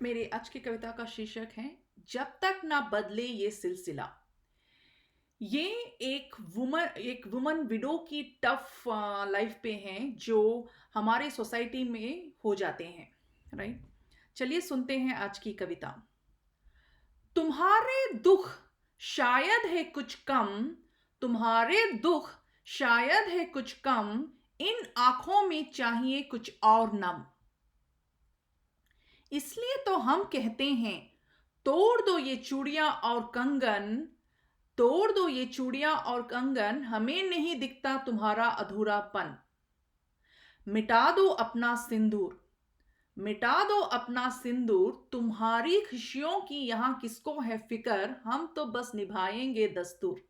मेरे आज की कविता का शीर्षक है जब तक ना बदले ये सिलसिला। ये एक वुमन विडो की टफ लाइफ पे हैं जो हमारे सोसाइटी में हो जाते हैं। राइट, चलिए सुनते हैं आज की कविता। तुम्हारे दुख शायद है कुछ कम, तुम्हारे दुख शायद है कुछ कम, इन आंखों में चाहिए कुछ और नम। इसलिए तो हम कहते हैं तोड़ दो ये चूड़ियां और कंगन, तोड़ दो ये चूड़ियां और कंगन, हमें नहीं दिखता तुम्हारा अधूरापन। मिटा दो अपना सिंदूर, मिटा दो अपना सिंदूर, तुम्हारी खुशियों की यहां किसको है फिकर, हम तो बस निभाएंगे दस्तूर।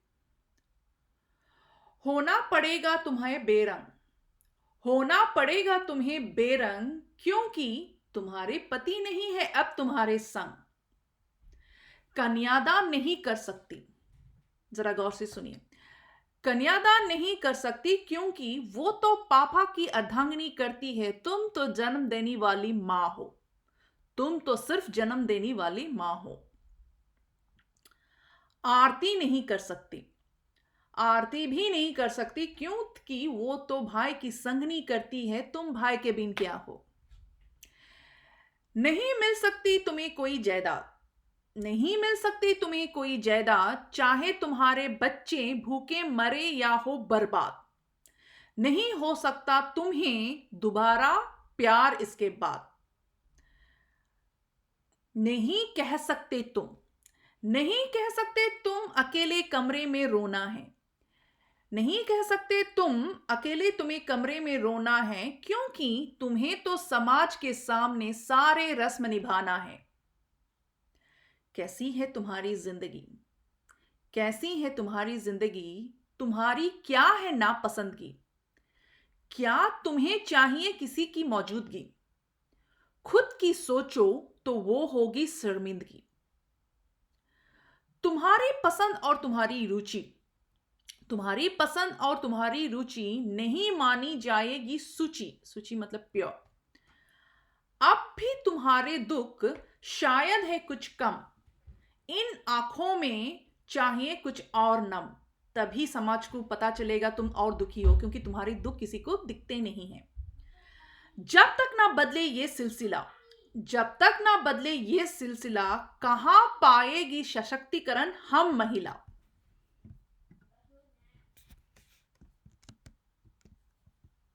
होना पड़ेगा तुम्हें बेरंग, होना पड़ेगा तुम्हें बेरंग, क्योंकि तुम्हारे पति नहीं है अब तुम्हारे संग। कन्यादान नहीं कर सकती, जरा गौर से सुनिए, कन्यादान नहीं कर सकती क्योंकि वो तो पापा की अर्धांगिनी करती है, तुम तो जन्म देने वाली मां हो, तुम तो सिर्फ जन्म देने वाली मां हो। आरती नहीं कर सकती, आरती भी नहीं कर सकती क्योंकि वो तो भाई की संगनी करती है, तुम भाई के बिन क्या हो। नहीं मिल सकती तुम्हें कोई जायदाद, नहीं मिल सकती तुम्हें कोई जायदाद, चाहे तुम्हारे बच्चे भूखे मरे या हो बर्बाद। नहीं हो सकता तुम्हें दोबारा प्यार इसके बाद। नहीं कह सकते तुम, नहीं कह सकते तुम अकेले कमरे में रोना है, नहीं कह सकते तुम अकेले तुम्हें कमरे में रोना है, क्योंकि तुम्हें तो समाज के सामने सारे रस्म निभाना है। कैसी है तुम्हारी जिंदगी, कैसी है तुम्हारी जिंदगी, तुम्हारी क्या है नापसंदगी, क्या तुम्हें चाहिए किसी की मौजूदगी, खुद की सोचो तो वो होगी शर्मिंदगी। तुम्हारी पसंद और तुम्हारी रुचि, तुम्हारी पसंद और तुम्हारी रुचि नहीं मानी जाएगी सूची, सूची मतलब प्योर। अब भी तुम्हारे दुख शायद है कुछ कम, इन आंखों में चाहिए कुछ और नम। तभी समाज को पता चलेगा तुम और दुखी हो, क्योंकि तुम्हारे दुख किसी को दिखते नहीं हैं। जब तक ना बदले ये सिलसिला, जब तक ना बदले ये सिलसिला, कहां पाएगी सशक्तिकरण हम महिला।